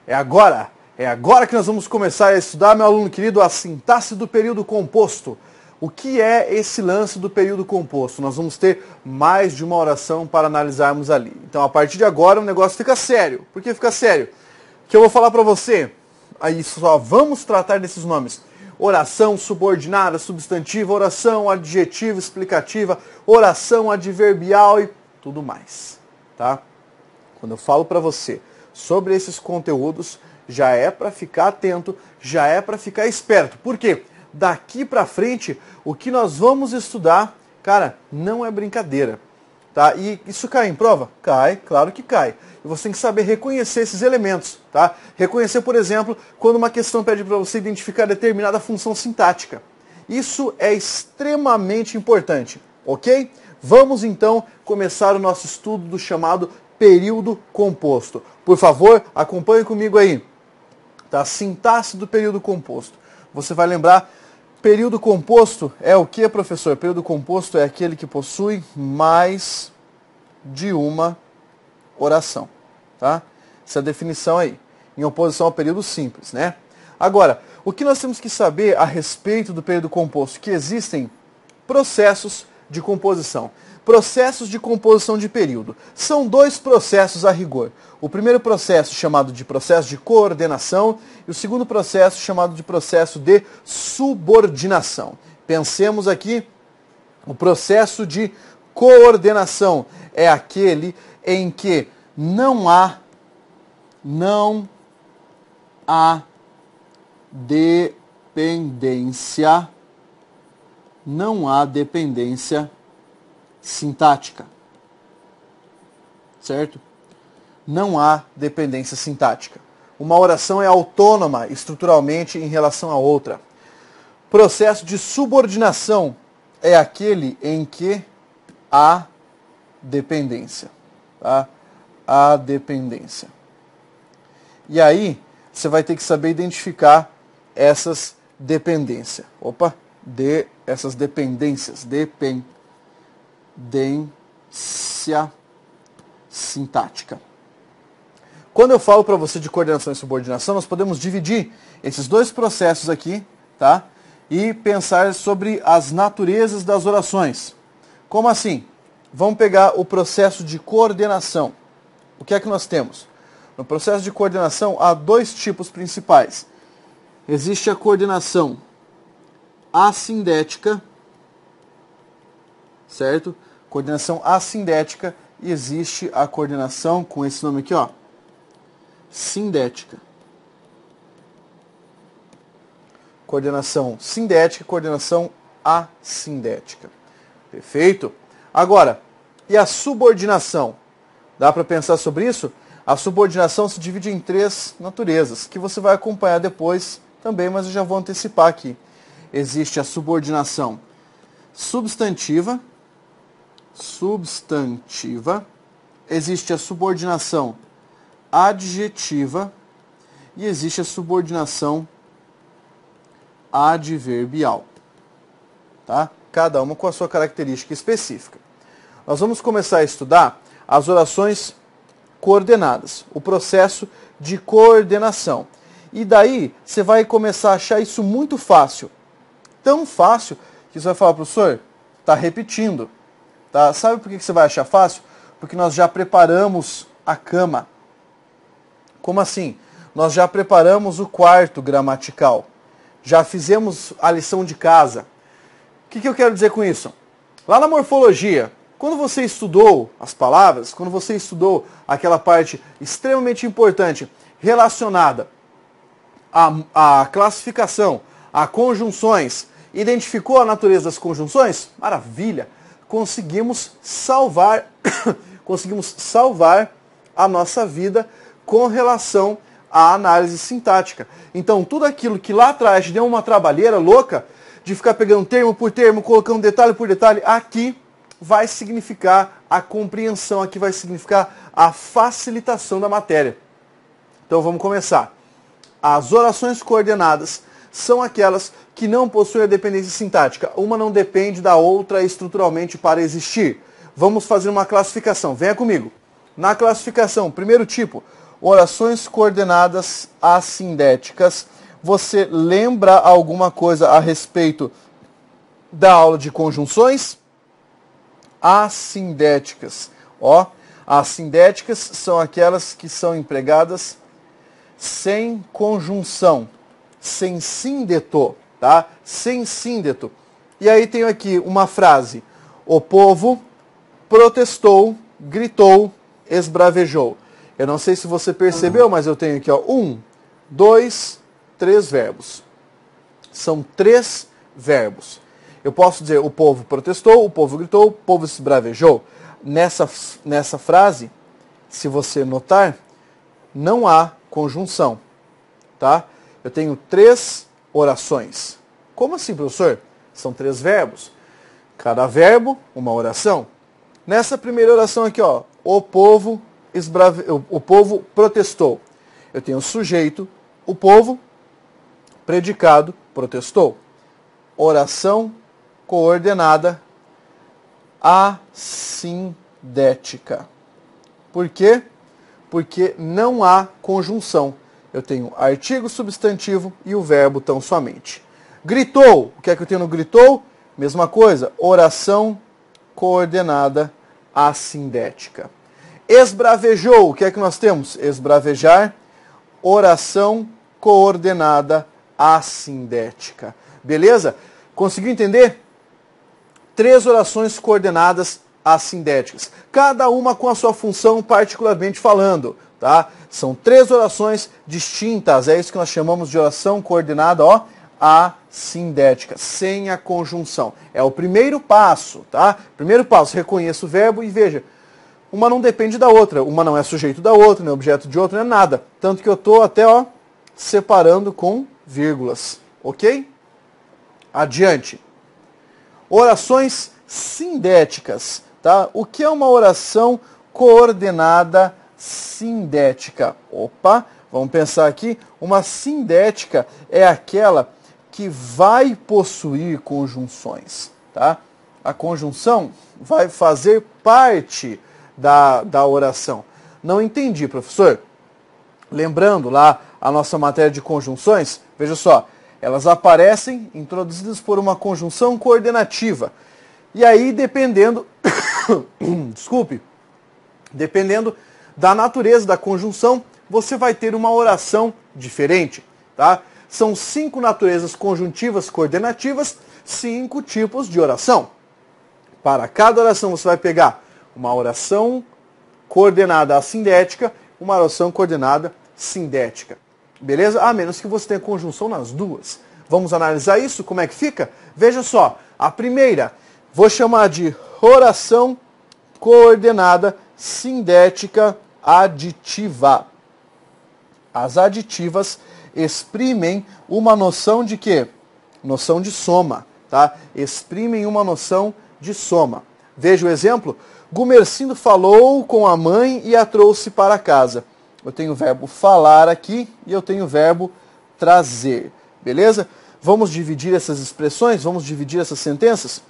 É agora que nós vamos começar a estudar, meu aluno querido, a sintaxe do período composto. O que é esse lance do período composto? Nós vamos ter mais de uma oração para analisarmos ali. Então, a partir de agora, o negócio fica sério. Por que fica sério? Que eu vou falar para você, aí só vamos tratar desses nomes. Oração subordinada, substantiva, oração adjetiva, explicativa, oração adverbial e tudo mais, tá? Quando eu falo para você sobre esses conteúdos, já é para ficar atento, já é para ficar esperto. Por quê? Daqui para frente, o que nós vamos estudar, cara, não é brincadeira, tá? E isso cai em prova? Cai, claro que cai. E você tem que saber reconhecer esses elementos, tá? Reconhecer, por exemplo, quando uma questão pede para você identificar determinada função sintática. Isso é extremamente importante, ok? Vamos então começar o nosso estudo do chamado período composto. Por favor, acompanhe comigo aí. Tá? Sintaxe do período composto. Você vai lembrar, período composto é o que, professor? Período composto é aquele que possui mais de uma oração. Tá? Essa é a definição aí, em oposição ao período simples, né? Agora, o que nós temos que saber a respeito do período composto? Que existem processos de composição. Processos de composição de período. São dois processos a rigor. O primeiro processo chamado de processo de coordenação e o segundo processo chamado de processo de subordinação. Pensemos aqui, o processo de coordenação é aquele em que não há dependência sintática, certo? Não há dependência sintática. Uma oração é autônoma estruturalmente em relação à outra. Processo de subordinação é aquele em que há dependência, tá? Há dependência. E aí, você vai ter que saber identificar essas dependências. Essas dependências. Dependência sintática. Quando eu falo para você de coordenação e subordinação, nós podemos dividir esses dois processos aqui, tá? E pensar sobre as naturezas das orações. Como assim? Vamos pegar o processo de coordenação. O que é que nós temos? No processo de coordenação há dois tipos principais. Existe a coordenação assindética, certo? Coordenação assindética, e existe a coordenação com esse nome aqui, ó, sindética. Coordenação sindética e coordenação assindética. Perfeito? Agora, e a subordinação? Dá para pensar sobre isso? A subordinação se divide em três naturezas, que você vai acompanhar depois também, mas eu já vou antecipar aqui. Existe a subordinação substantiva, existe a subordinação adjetiva e existe a subordinação adverbial. Tá? Cada uma com a sua característica específica. Nós vamos começar a estudar as orações coordenadas, o processo de coordenação. E daí você vai começar a achar isso muito fácil. Tão fácil que você vai falar, professor, está repetindo. Tá? Sabe por que você vai achar fácil? Porque nós já preparamos a cama. Como assim? Nós já preparamos o quarto gramatical. Já fizemos a lição de casa. O que eu quero dizer com isso? Lá na morfologia, quando você estudou as palavras, quando você estudou aquela parte extremamente importante relacionada à classificação, a conjunções, identificou a natureza das conjunções? Maravilha! Conseguimos salvar a nossa vida com relação à análise sintática. Então, tudo aquilo que lá atrás deu uma trabalheira louca, de ficar pegando termo por termo, colocando detalhe por detalhe, aqui vai significar a compreensão, aqui vai significar a facilitação da matéria. Então, vamos começar. As orações coordenadas são aquelas que não possuem a dependência sintática. Uma não depende da outra estruturalmente para existir. Vamos fazer uma classificação. Venha comigo. Na classificação, primeiro tipo, orações coordenadas assindéticas. Você lembra alguma coisa a respeito da aula de conjunções? Assindéticas. Ó, assindéticas são aquelas que são empregadas sem conjunção, sem síndeto, tá? Sem síndeto. E aí tenho aqui uma frase: o povo protestou, gritou, esbravejou. Eu não sei se você percebeu, mas eu tenho aqui, ó, 1, 2, 3 verbos. São 3 verbos. Eu posso dizer o povo protestou, o povo gritou, o povo esbravejou. Nessa frase, se você notar, não há conjunção, tá? Eu tenho 3 orações. Como assim, professor? São 3 verbos. Cada verbo, uma oração. Nessa primeira oração aqui, ó, o povo protestou. Eu tenho o sujeito, o povo, predicado, protestou. Oração coordenada assindética. Por quê? Porque não há conjunção. Eu tenho artigo, substantivo e o verbo tão somente. Gritou. O que é que eu tenho no gritou? Mesma coisa. Oração coordenada assindética. Esbravejou. O que é que nós temos? Esbravejar. Oração coordenada assindética. Beleza? Conseguiu entender? 3 orações coordenadas assindéticas. Cada uma com a sua função particularmente falando, tá? São 3 orações distintas. É isso que nós chamamos de oração coordenada, ó, assindética, sem a conjunção. É o primeiro passo, tá? Primeiro passo, reconheça o verbo e veja, uma não depende da outra, uma não é sujeito da outra, não é objeto de outra, não é nada. Tanto que eu estou até, ó, separando com vírgulas, ok? Adiante. Orações sindéticas, tá? O que é uma oração coordenada sindética? Opa, vamos pensar aqui. Uma sindética é aquela que vai possuir conjunções, tá? A conjunção vai fazer parte da oração. Não entendi, professor. Lembrando lá a nossa matéria de conjunções, veja só, elas aparecem introduzidas por uma conjunção coordenativa. E aí, dependendo, desculpe, dependendo da natureza da conjunção, você vai ter uma oração diferente, tá? São 5 naturezas conjuntivas coordenativas, 5 tipos de oração. Para cada oração você vai pegar uma oração coordenada assindética, uma oração coordenada sindética. Beleza? A menos que você tenha conjunção nas duas. Vamos analisar isso? Como é que fica? Veja só. A primeira, vou chamar de oração coordenada sindética aditiva. As aditivas exprimem uma noção de quê? Noção de soma, tá? Exprimem uma noção de soma. Veja o exemplo. Gumercindo falou com a mãe e a trouxe para casa. Eu tenho o verbo falar aqui e eu tenho o verbo trazer. Beleza? Vamos dividir essas expressões? Vamos dividir essas sentenças?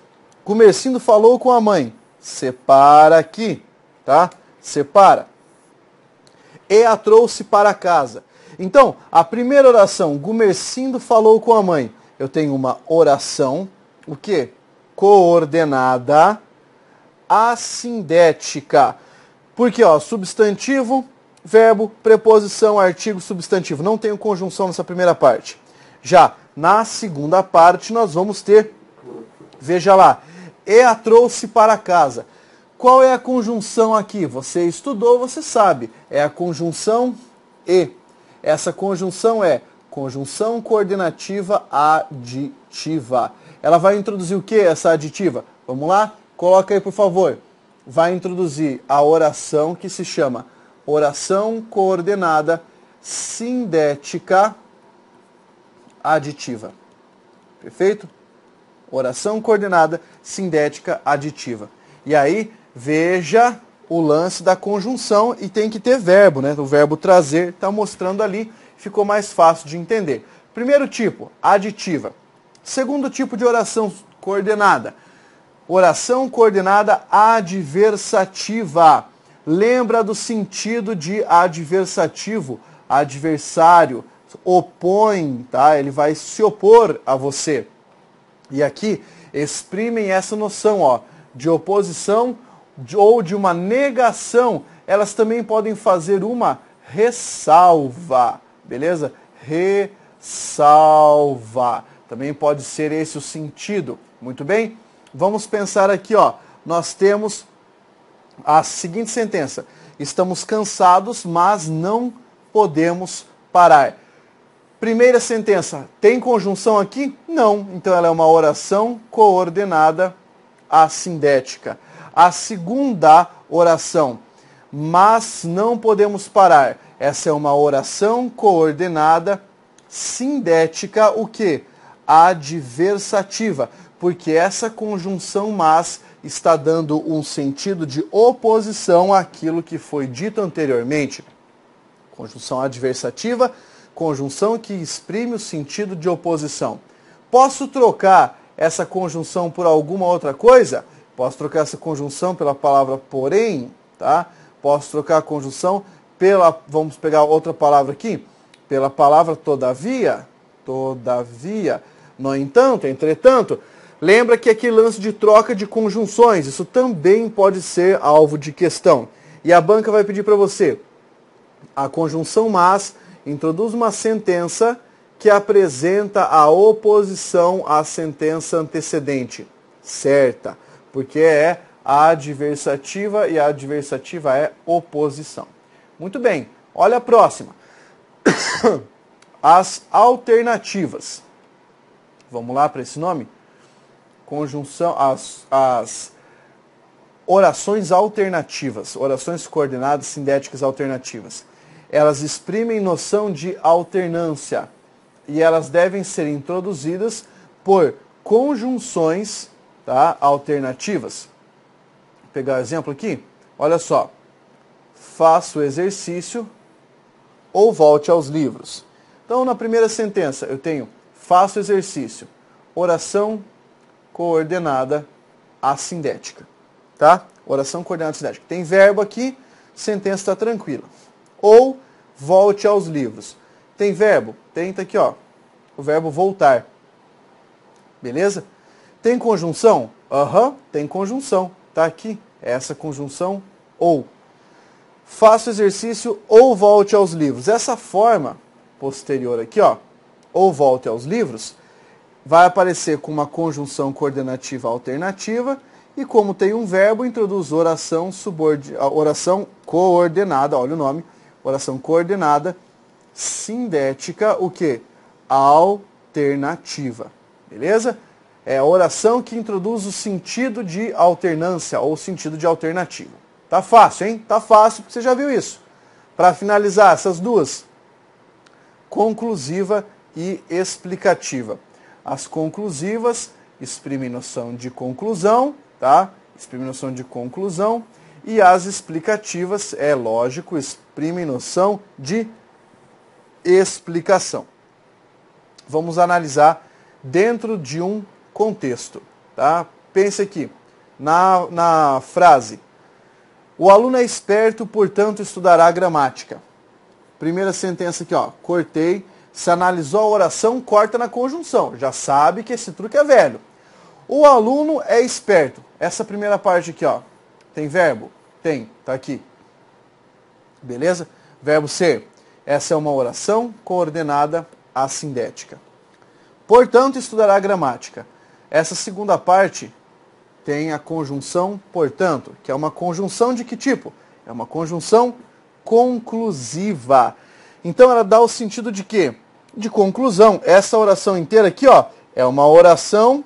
Gumercindo falou com a mãe. Separa aqui, tá? Separa. E a trouxe para casa. Então, a primeira oração, Gumercindo falou com a mãe. Eu tenho uma oração, o quê? Coordenada assindética. Porque, ó, substantivo, verbo, preposição, artigo, substantivo. Não tenho conjunção nessa primeira parte. Já na segunda parte nós vamos ter, veja lá, e a trouxe para casa. Qual é a conjunção aqui? Você estudou, você sabe. É a conjunção e. Essa conjunção é conjunção coordenativa aditiva. Ela vai introduzir o que, essa aditiva? Vamos lá? Coloca aí, por favor. Vai introduzir a oração que se chama oração coordenada sindética aditiva. Perfeito? Oração coordenada sindética aditiva. E aí, veja o lance da conjunção e tem que ter verbo, né? O verbo trazer está mostrando ali, ficou mais fácil de entender. Primeiro tipo, aditiva. Segundo tipo de oração coordenada. Oração coordenada adversativa. Lembra do sentido de adversativo, adversário, opõe, tá? Ele vai se opor a você. E aqui exprimem essa noção, ó, de oposição ou de uma negação. Elas também podem fazer uma ressalva, beleza? Ressalva. Também pode ser esse o sentido. Muito bem? Vamos pensar aqui, ó. Nós temos a seguinte sentença: estamos cansados, mas não podemos parar. Primeira sentença, tem conjunção aqui? Não. Então ela é uma oração coordenada assindética. A segunda oração, mas não podemos parar. Essa é uma oração coordenada sindética, o quê? Adversativa, porque essa conjunção mas está dando um sentido de oposição àquilo que foi dito anteriormente. Conjunção adversativa, conjunção que exprime o sentido de oposição. Posso trocar essa conjunção por alguma outra coisa? Posso trocar essa conjunção pela palavra porém, tá? Posso trocar a conjunção pela, vamos pegar outra palavra aqui, pela palavra todavia, todavia, no entanto, entretanto. Lembra que aquele lance de troca de conjunções, isso também pode ser alvo de questão. E a banca vai pedir para você a conjunção mas introduz uma sentença que apresenta a oposição à sentença antecedente, certa, porque é adversativa e a adversativa é oposição. Muito bem, olha a próxima. As alternativas. Vamos lá para esse nome? Conjunção, as orações alternativas, orações coordenadas sindéticas alternativas. Elas exprimem noção de alternância e elas devem ser introduzidas por conjunções, tá, alternativas. Vou pegar o exemplo aqui, olha só. Faça o exercício ou volte aos livros. Então, na primeira sentença, eu tenho faça o exercício, oração coordenada assindética, tá? Oração coordenada assindética. Tem verbo aqui, sentença está tranquila. Ou volte aos livros. Tem verbo? Tem, tá aqui, ó. O verbo voltar. Beleza? Tem conjunção? Tem conjunção. Tá aqui. Essa conjunção ou. Faça o exercício ou volte aos livros. Essa forma posterior aqui, ó, ou volte aos livros, vai aparecer com uma conjunção coordenativa alternativa e como tem um verbo, introduz oração coordenada, olha o nome, oração coordenada sindética, o que? Alternativa. Beleza? É a oração que introduz o sentido de alternância ou sentido de alternativa. Tá fácil, hein? Tá fácil, porque você já viu isso. Para finalizar, essas duas, conclusiva e explicativa. As conclusivas exprimem noção de conclusão, tá? Exprimem noção de conclusão. E as explicativas, é lógico, exprimem noção de explicação. Vamos analisar dentro de um contexto, tá? Pense aqui, na frase: o aluno é esperto, portanto estudará gramática. Primeira sentença aqui, ó, cortei. Se analisou a oração, corta na conjunção. Já sabe que esse truque é velho. O aluno é esperto. Essa primeira parte aqui, ó, tem verbo? Tem, tá aqui. Beleza? Verbo ser. Essa é uma oração coordenada assindética. Portanto, estudará gramática. Essa segunda parte tem a conjunção portanto, que é uma conjunção de que tipo? É uma conjunção conclusiva. Então ela dá o sentido de quê? De conclusão. Essa oração inteira aqui, ó, é uma oração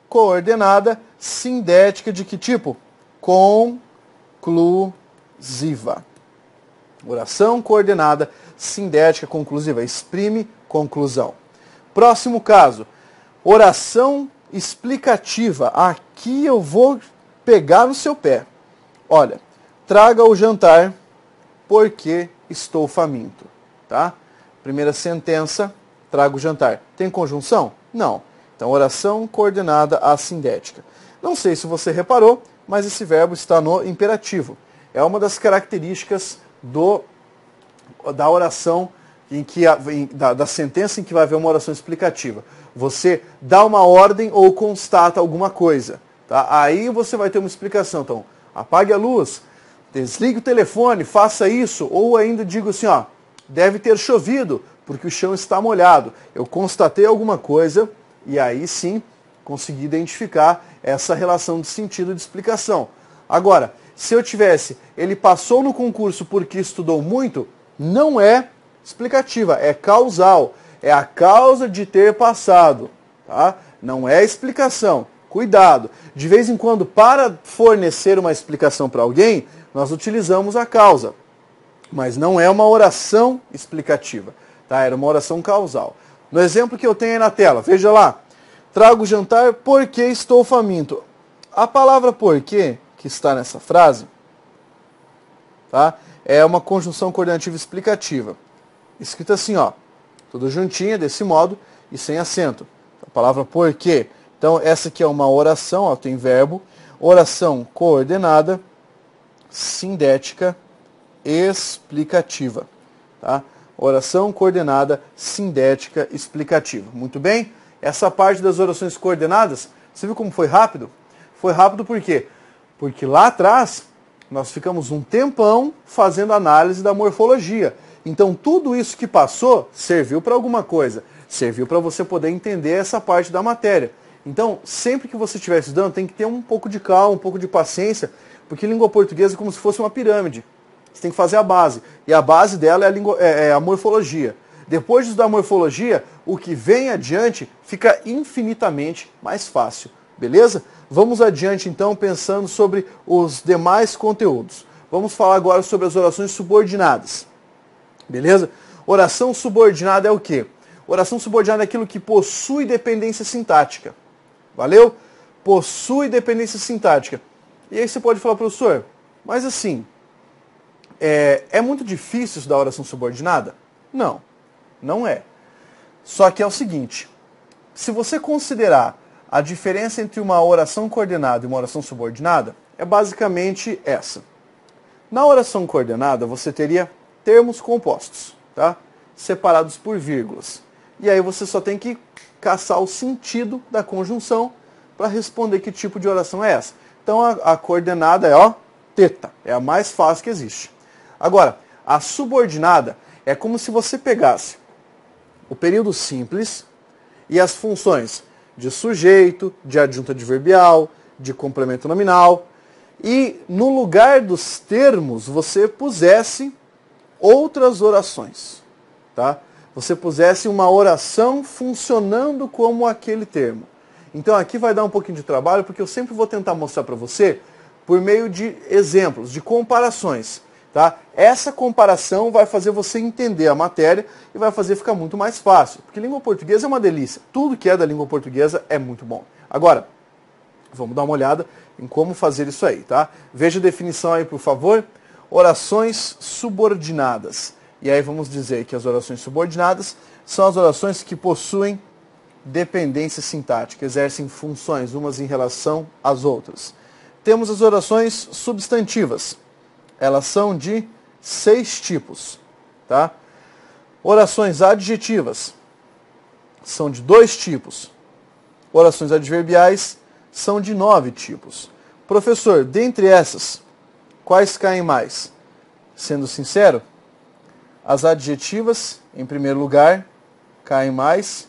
coordenada sindética de que tipo? Conclusiva. Oração coordenada sindética conclusiva. Exprime conclusão. Próximo caso. Oração explicativa. Aqui eu vou pegar no seu pé. Olha, traga o jantar porque estou faminto. Tá? Primeira sentença, traga o jantar. Tem conjunção? Não. Então, oração coordenada assindética. Não sei se você reparou, mas esse verbo está no imperativo. É uma das características da oração, da sentença em que vai haver uma oração explicativa. Você dá uma ordem ou constata alguma coisa. Tá? Aí você vai ter uma explicação. Então, apague a luz, desligue o telefone, faça isso. Ou ainda digo assim, ó, deve ter chovido, porque o chão está molhado. Eu constatei alguma coisa e aí sim consegui identificar essa relação de sentido de explicação. Agora, se eu tivesse, ele passou no concurso porque estudou muito, não é explicativa, é causal. É a causa de ter passado. Tá? Não é explicação. Cuidado. De vez em quando, para fornecer uma explicação para alguém, nós utilizamos a causa. Mas não é uma oração explicativa. Tá? Era uma oração causal. No exemplo que eu tenho aí na tela, veja lá. Trago o jantar porque estou faminto. A palavra porque, que está nessa frase, tá? É uma conjunção coordenativa explicativa. Escrita assim, ó, tudo juntinha, desse modo, e sem acento. A palavra porque. Então, essa aqui é uma oração, ó, tem verbo, oração coordenada, sindética, explicativa. Tá? Oração coordenada, sindética, explicativa. Muito bem? Essa parte das orações coordenadas, você viu como foi rápido? Foi rápido por quê? Porque lá atrás, nós ficamos um tempão fazendo análise da morfologia. Então, tudo isso que passou serviu para alguma coisa. Serviu para você poder entender essa parte da matéria. Então, sempre que você estiver estudando, tem que ter um pouco de calma, um pouco de paciência, porque língua portuguesa é como se fosse uma pirâmide. Você tem que fazer a base. E a base dela é a morfologia. Depois de estudar a morfologia, o que vem adiante fica infinitamente mais fácil. Beleza? Vamos adiante, então, pensando sobre os demais conteúdos. Vamos falar agora sobre as orações subordinadas. Beleza? Oração subordinada é o quê? Oração subordinada é aquilo que possui dependência sintática. Valeu? Possui dependência sintática. E aí você pode falar, professor, mas assim, é muito difícil estudar oração subordinada? Não, não é. Só que é o seguinte, se você considerar a diferença entre uma oração coordenada e uma oração subordinada, é basicamente essa. Na oração coordenada, você teria termos compostos, tá? Separados por vírgulas. E aí você só tem que caçar o sentido da conjunção para responder que tipo de oração é essa. Então a coordenada é, ó, teta. É a mais fácil que existe. Agora, a subordinada é como se você pegasse o período simples e as funções de sujeito, de adjunto adverbial, de complemento nominal, e no lugar dos termos você pusesse outras orações, tá? Você pusesse uma oração funcionando como aquele termo. Então aqui vai dar um pouquinho de trabalho, porque eu sempre vou tentar mostrar para você por meio de exemplos, de comparações. Tá? Essa comparação vai fazer você entender a matéria e vai fazer ficar muito mais fácil. Porque língua portuguesa é uma delícia. Tudo que é da língua portuguesa é muito bom. Agora, vamos dar uma olhada em como fazer isso aí. Tá? Veja a definição aí, por favor. Orações subordinadas. E aí vamos dizer que as orações subordinadas são as orações que possuem dependência sintática, exercem funções umas em relação às outras. Temos as orações substantivas. Elas são de 6 tipos. Tá? Orações adjetivas são de 2 tipos. Orações adverbiais são de 9 tipos. Professor, dentre essas, quais caem mais? Sendo sincero, as adjetivas, em primeiro lugar, caem mais.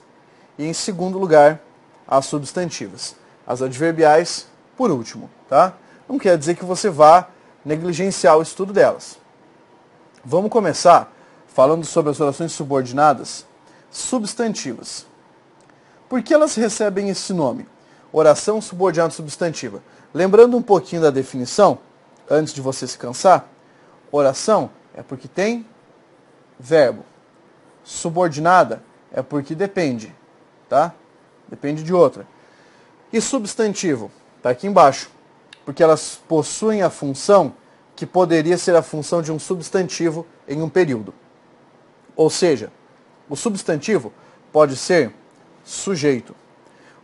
E em segundo lugar, as substantivas. As adverbiais, por último. Tá? Não quer dizer que você vá negligenciar o estudo delas. Vamos começar falando sobre as orações subordinadas substantivas. Por que elas recebem esse nome? Oração subordinada substantiva. Lembrando um pouquinho da definição, antes de você se cansar, oração é porque tem verbo. Subordinada é porque depende, tá? Depende de outra. E substantivo? Está aqui embaixo. Porque elas possuem a função que poderia ser a função de um substantivo em um período. Ou seja, o substantivo pode ser sujeito.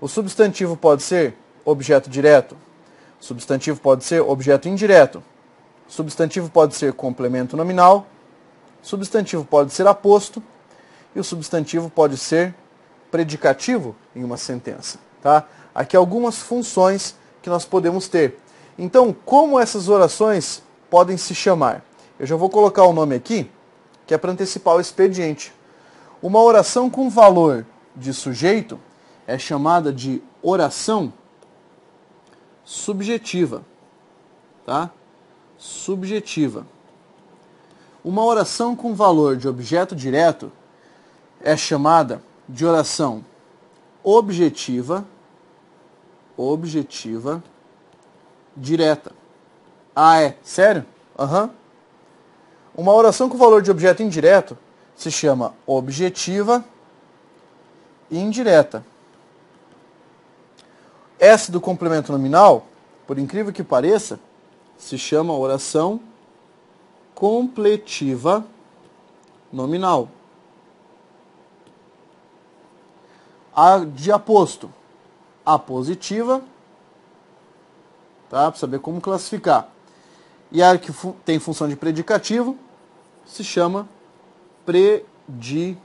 O substantivo pode ser objeto direto. O substantivo pode ser objeto indireto. Substantivo pode ser complemento nominal, substantivo pode ser aposto e o substantivo pode ser predicativo em uma sentença. Tá? Aqui algumas funções que nós podemos ter. Então, como essas orações podem se chamar? Eu já vou colocar o nome aqui, que é para antecipar o expediente. Uma oração com valor de sujeito é chamada de oração subjetiva. Tá? Subjetiva. Uma oração com valor de objeto direto é chamada de oração objetiva direta. Ah, é? Sério? Aham. Uma oração com valor de objeto indireto se chama objetiva indireta. Essa do complemento nominal, por incrível que pareça, se chama oração completiva nominal. A de aposto, apositiva, tá? Para saber como classificar. E a que tem função de predicativo se chama predicativa.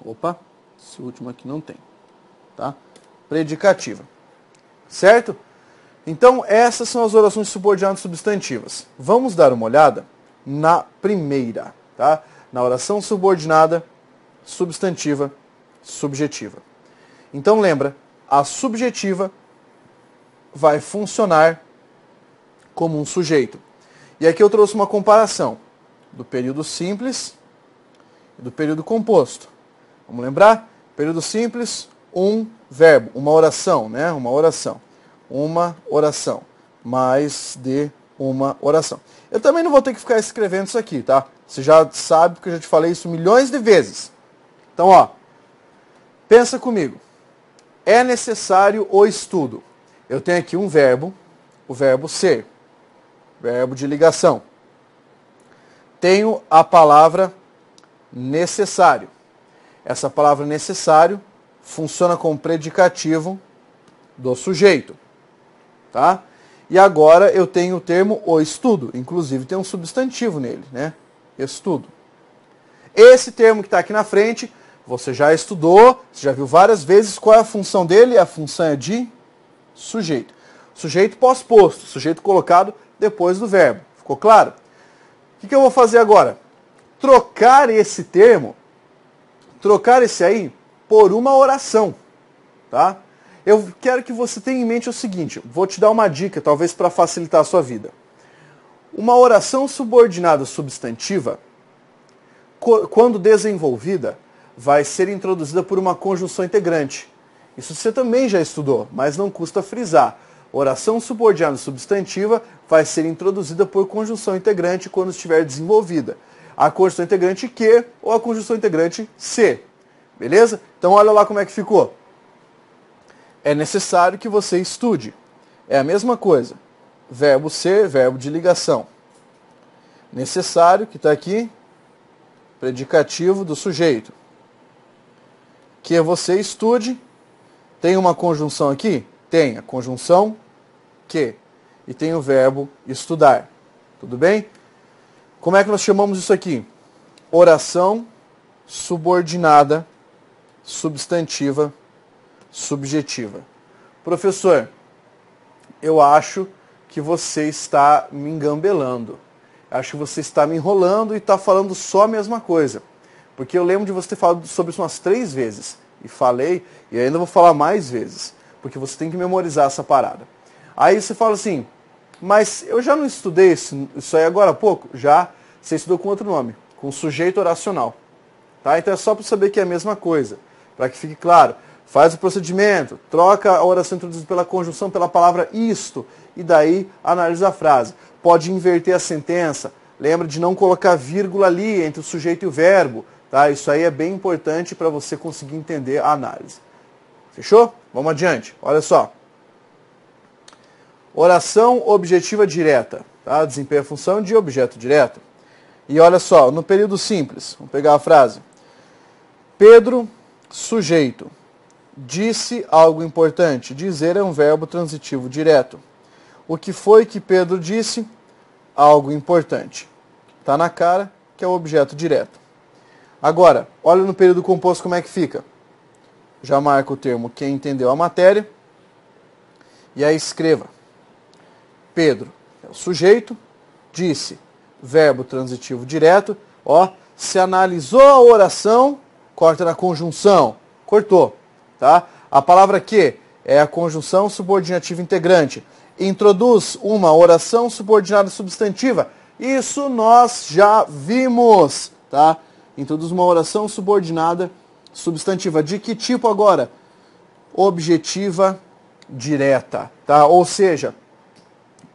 Opa, esse último aqui não tem, tá? Predicativa. Certo? Então, essas são as orações subordinadas substantivas. Vamos dar uma olhada na primeira, tá? Na oração subordinada substantiva subjetiva. Então, lembra, a subjetiva vai funcionar como um sujeito. E aqui eu trouxe uma comparação do período simples e do período composto. Vamos lembrar? Período simples, um verbo, uma oração, né? Uma oração. Uma oração. Mais de uma oração. Eu também não vou ter que ficar escrevendo isso aqui, tá? Você já sabe, porque eu já te falei isso milhões de vezes. Então, ó, pensa comigo. É necessário o estudo. Eu tenho aqui um verbo, o verbo ser, verbo de ligação. Tenho a palavra necessário. Essa palavra necessário funciona como predicativo do sujeito. Tá? E agora eu tenho o termo o estudo. Inclusive tem um substantivo nele, né? Estudo. Esse termo que está aqui na frente, você já estudou, você já viu várias vezes. Qual é a função dele? A função é de sujeito. Sujeito pós-posto, sujeito colocado depois do verbo. Ficou claro? O que eu vou fazer agora? Trocar esse termo, trocar esse aí por uma oração. Tá? Eu quero que você tenha em mente o seguinte, vou te dar uma dica, talvez para facilitar a sua vida. Uma oração subordinada substantiva, quando desenvolvida, vai ser introduzida por uma conjunção integrante. Isso você também já estudou, mas não custa frisar. Oração subordinada substantiva vai ser introduzida por conjunção integrante quando estiver desenvolvida. A conjunção integrante que ou a conjunção integrante se. Beleza? Então olha lá como é que ficou. É necessário que você estude. É a mesma coisa. Verbo ser, verbo de ligação. Necessário, que está aqui, predicativo do sujeito. Que você estude. Tem uma conjunção aqui? Tem a conjunção que. E tem o verbo estudar. Tudo bem? Como é que nós chamamos isso aqui? Oração subordinada substantiva subjetiva. Professor, eu acho que você está me engambelando. Acho que você está me enrolando e está falando só a mesma coisa. Porque eu lembro de você ter falado sobre isso umas 3 vezes. E falei, e ainda vou falar mais vezes. Porque você tem que memorizar essa parada. Aí você fala assim, mas eu já não estudei isso aí agora há pouco? Já, você estudou com outro nome, com sujeito oracional. Tá? Então é só para saber que é a mesma coisa. Para que fique claro. Faz o procedimento, troca a oração introduzida pela conjunção pela palavra isto, e daí analisa a frase. Pode inverter a sentença, lembra de não colocar vírgula ali entre o sujeito e o verbo. Tá? Isso aí é bem importante para você conseguir entender a análise. Fechou? Vamos adiante. Olha só. Oração objetiva direta. Tá? Desempenha a função de objeto direto. E olha só, no período simples, vamos pegar a frase. Pedro, sujeito, disse algo importante. Dizer é um verbo transitivo direto. O que foi que Pedro disse? Algo importante. Está na cara que é o objeto direto. Agora, olha no período composto como é que fica. Já marca o termo quem entendeu a matéria. E aí escreva. Pedro é o sujeito, disse, verbo transitivo direto. Ó, se analisou a oração, corta na conjunção. Cortou, tá? A palavra que é a conjunção subordinativa integrante. Introduz uma oração subordinada substantiva. Isso nós já vimos, tá? Introduz uma oração subordinada substantiva. De que tipo agora? Objetiva direta, tá? Ou seja,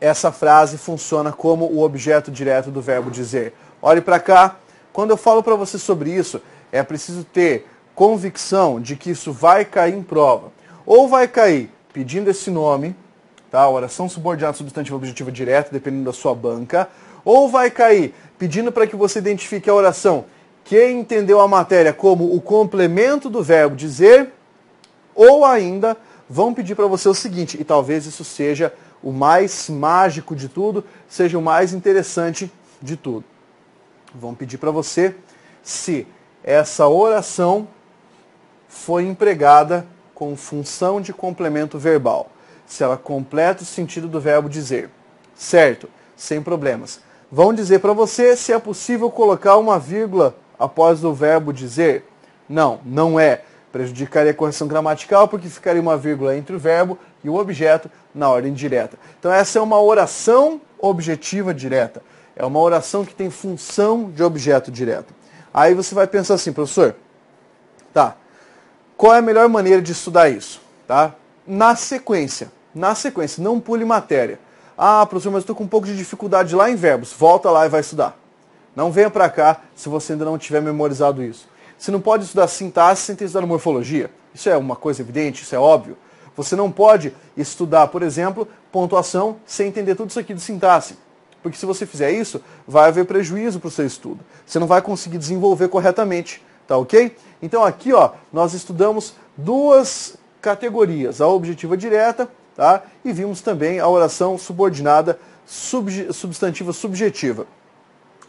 essa frase funciona como o objeto direto do verbo dizer. Olhe para cá. Quando eu falo para você sobre isso, é preciso ter convicção de que isso vai cair em prova. Ou vai cair pedindo esse nome, tá? Oração subordinada substantiva objetiva direta, dependendo da sua banca. Ou vai cair pedindo para que você identifique a oração que entendeu a matéria como o complemento do verbo dizer. Ou ainda vão pedir para você o seguinte, e talvez isso seja o mais mágico de tudo, seja o mais interessante de tudo. Vão pedir para você se essa oração foi empregada com função de complemento verbal. Se ela completa o sentido do verbo dizer. Certo? Sem problemas. Vão dizer para você se é possível colocar uma vírgula após o verbo dizer. Não, não é. Prejudicaria a correção gramatical porque ficaria uma vírgula entre o verbo e o objeto na ordem direta. Então essa é uma oração objetiva direta. É uma oração que tem função de objeto direto. Aí você vai pensar assim, professor, tá, qual é a melhor maneira de estudar isso? Tá? Na sequência, não pule matéria. Ah, professor, mas eu estou com um pouco de dificuldade lá em verbos. Volta lá e vai estudar. Não venha para cá se você ainda não tiver memorizado isso. Você não pode estudar sintaxe sem ter estudado morfologia. Isso é uma coisa evidente, isso é óbvio. Você não pode estudar, por exemplo, pontuação sem entender tudo isso aqui de sintaxe. Porque se você fizer isso, vai haver prejuízo para o seu estudo. Você não vai conseguir desenvolver corretamente, tá ok? Então aqui, ó, nós estudamos duas categorias, a objetiva direta, tá? E vimos também a oração subordinada substantiva subjetiva.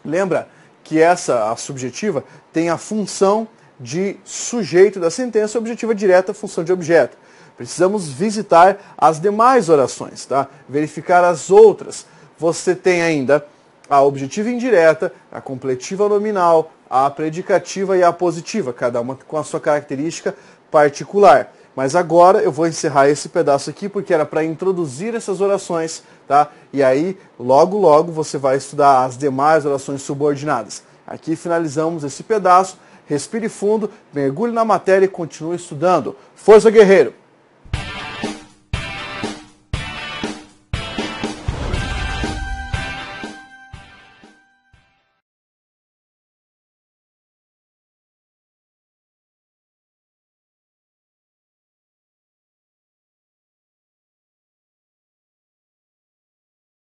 Lembra que a subjetiva, tem a função de sujeito da sentença, a objetiva direta, função de objeto. Precisamos visitar as demais orações, tá? Verificar as outras. Você tem ainda a objetiva indireta, a completiva nominal, a predicativa e a positiva, cada uma com a sua característica particular. Mas agora eu vou encerrar esse pedaço aqui porque era para introduzir essas orações, tá? E aí, logo, logo, você vai estudar as demais orações subordinadas. Aqui finalizamos esse pedaço. Respire fundo, mergulhe na matéria e continue estudando. Força, guerreiro!